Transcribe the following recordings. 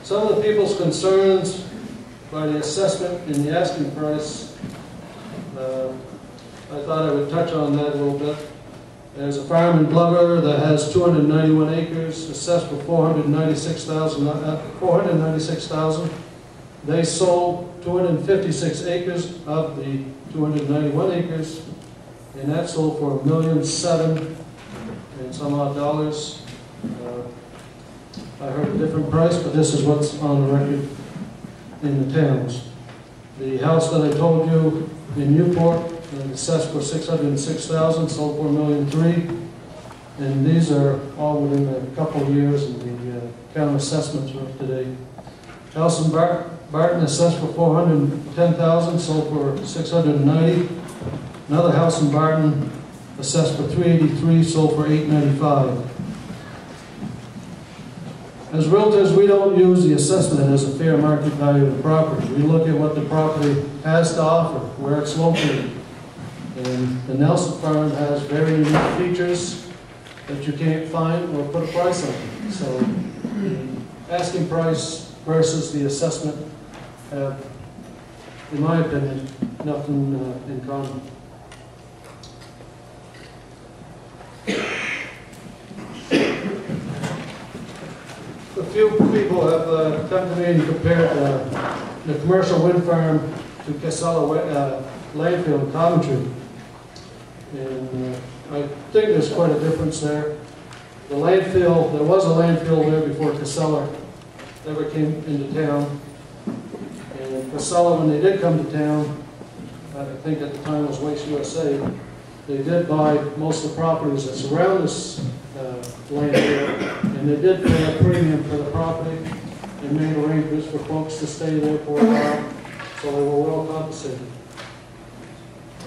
Some of the people's concerns by the assessment in the asking price, I thought I would touch on that a little bit. There's a farm in Glover that has 291 acres, assessed for $496,000. They sold 256 acres of the 291 acres, and that sold for $1,007,000 and some odd dollars. I heard a different price, but this is what's on the record in the towns. The house that I told you in Newport, assessed for $606,000, sold for $1,003,000, and these are all within a couple of years, and the town assessments are up to date. House in Barton assessed for $410,000, sold for $690,000. Another house in Barton assessed for $383,000, sold for $895,000. As realtors, we don't use the assessment as a fair market value of the property. We look at what the property has to offer, where it's located. And the Nelson farm has very unique features that you can't find or put a price on. So the asking price versus the assessment have, in my opinion, nothing in common. A few people have come to me and compared the commercial wind farm to Casella landfill in Coventry. And I think there's quite a difference there. The landfill, there was a landfill there before Casella ever came into town. And Casella, when they did come to town, I think at the time it was Waste USA, they did buy most of the properties that surround this landfill, and they did pay a premium for the property and made arrangements for folks to stay there for a while, so they were well compensated.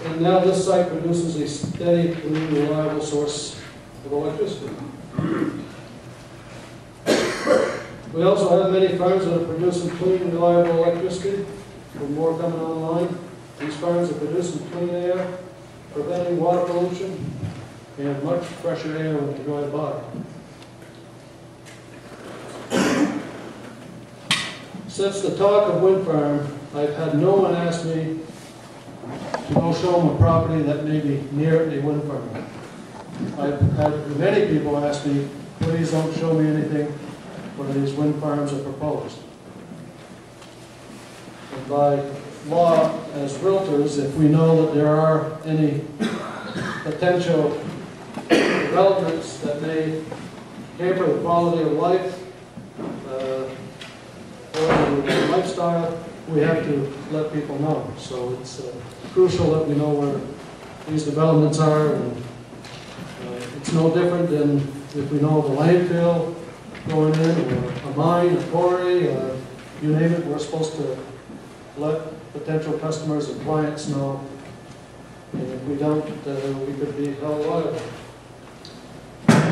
And now this site produces a steady, clean, reliable source of electricity. We also have many farms that are producing clean, reliable electricity, with more coming online. These farms are producing clean air, preventing water pollution, and much fresher air when you drive by. Since the talk of wind farm, I've had no one ask me to go show them a property that may be near a wind farm. I've had many people ask me, please don't show me anything where these wind farms are proposed. And by law, as realtors, if we know that there are any potential developments that may hamper the quality of life or the lifestyle, we have to let people know. So it's crucial that we know where these developments are, and it's no different than if we know of a landfill going in, or a mine, a quarry, you name it. We're supposed to let potential customers and clients know, and if we don't, we could be held liable.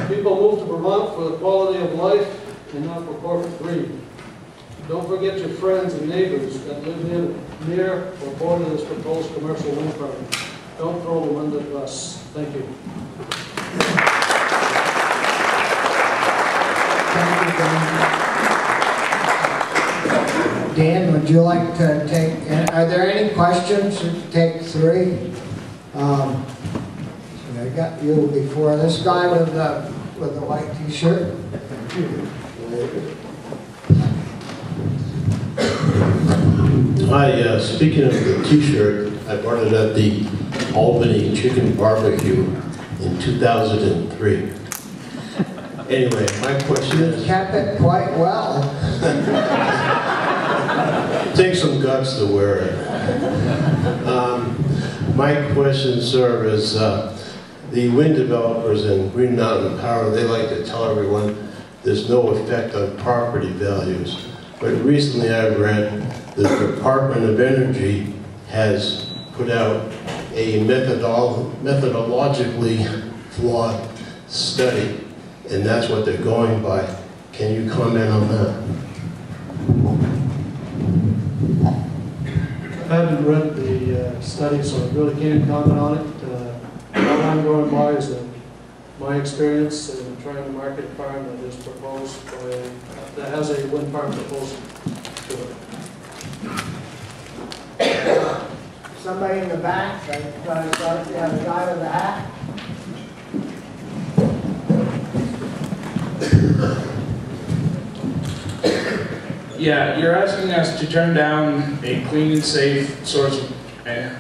People move to Vermont for the quality of life and not for corporate greed. Don't forget your friends and neighbors that live near or border this proposed commercial wind farm. Don't throw them under the bus. Thank you. Thank you, Dan. Dan, would you like to take, are there any questions? Take three. I got you before. This guy with the white t-shirt. Hi, speaking of the t-shirt, I bought it at the Albany Chicken Barbecue in 2003. Anyway, my question is... You kept it quite well. Takes some guts to wear it. My question, sir, is the wind developers in Green Mountain Power, they like to tell everyone there's no effect on property values. But recently I read the Department of Energy has put out a methodologically flawed study, and that's what they're going by. Can you comment on that? I haven't read the study, so I really can't comment on it. What I'm going by is that my experience in trying to market a farm that is proposed by, that has a wind farm proposal to it. Somebody in the back, the guy with the hat. Yeah, you're asking us to turn down a clean and safe source of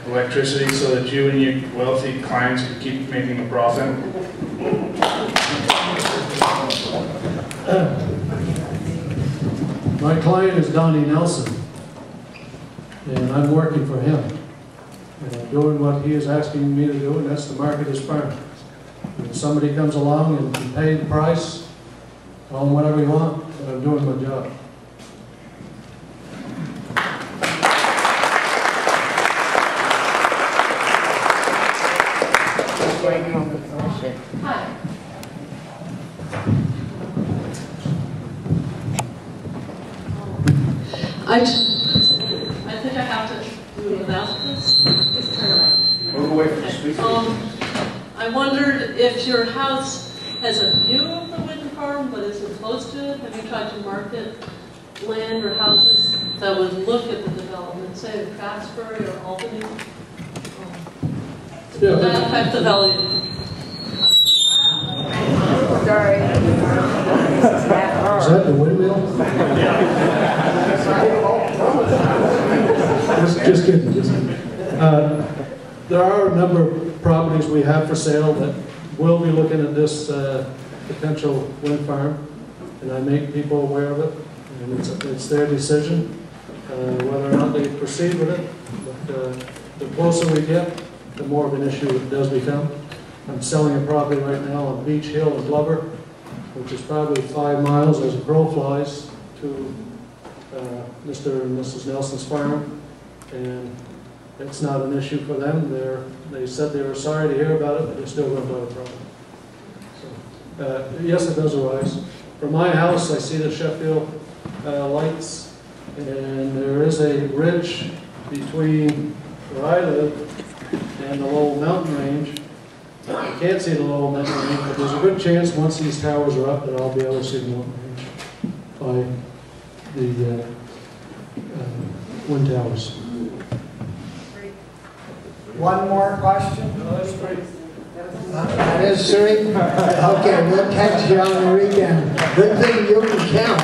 electricity so that you and your wealthy clients can keep making a profit? My client is Donnie Nelson, and I'm working for him. And I'm doing what he is asking me to do, and that's to market his farm. If somebody comes along and can pay the price, tell them whatever you want, but I'm doing my job. Hi. I think I have to do it without this. Just turn around. Move away from the speaker. I wondered if your house has a view of the wind farm, but isn't close to it. Have you tried to market land or houses that would look at the development, say in Craftsbury or Albany? Would that affect the value? Sorry. Is that the windmill? Just kidding, just kidding. There are a number of properties we have for sale that will be looking at this potential wind farm, and I make people aware of it, and it's their decision whether or not they proceed with it. But the closer we get, the more of an issue it does become. I'm selling a property right now on Beach Hill in Glover, which is probably 5 miles as a crow flies to Mr. and Mrs. Nelson's farm, and it's not an issue for them. They said they were sorry to hear about it, but they're still going to buy the property. So, yes, it does arise. From my house, I see the Sheffield lights, and there is a ridge between where I live and the Lowell mountain range. I can't see the Lowell mountain range, but there's a good chance once these towers are up that I'll be able to see the mountain range by the wind towers. One more question? That's great. That is three? Okay, we'll catch you on the weekend. Good thing you can count.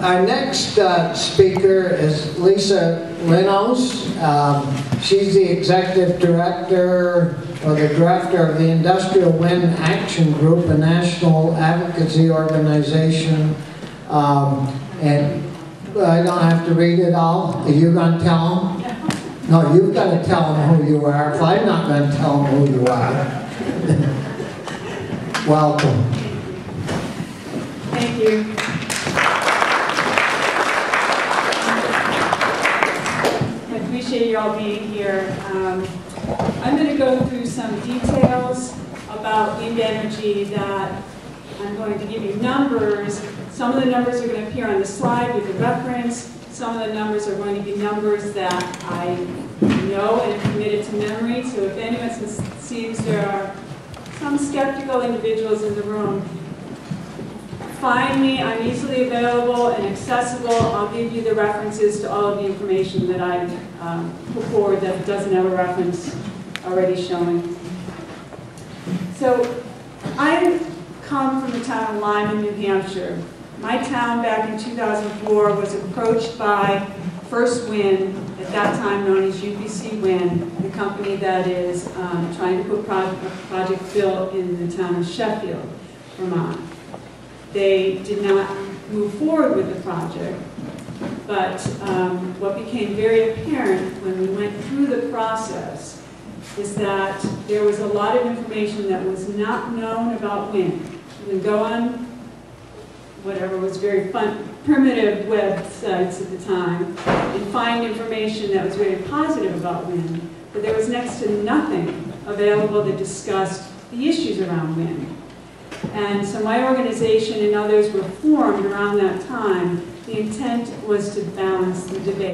Our next speaker is Lisa Linos. She's the executive director or the director of the Industrial Wind Action Group, a national advocacy organization. And I don't have to read it all. Are you going to tell them? No, you've got to tell them who you are. If I'm not going to tell them who you are. Welcome. Thank you. I appreciate you all being here. I'm going to go through some details about wind energy that I'm going to give you numbers. Some of the numbers are going to appear on the slide with the reference. Some of the numbers are going to be numbers that I know and committed to memory. So if anyone seems there are some skeptical individuals in the room, find me. I'm easily available and accessible. I'll give you the references to all of the information that I put forward that doesn't have a reference already showing. So I come from the town of Lyman, New Hampshire. My town back in 2004 was approached by First Wind, at that time known as UPC Wind, the company that is trying to put a project built in the town of Sheffield, Vermont. They did not move forward with the project, but what became very apparent when we went through the process is that there was a lot of information that was not known about wind. You can go on whatever was very fun, primitive websites at the time and find information that was very positive about wind, but there was next to nothing available that discussed the issues around wind. And so my organization and others were formed around that time. The intent was to balance the debate.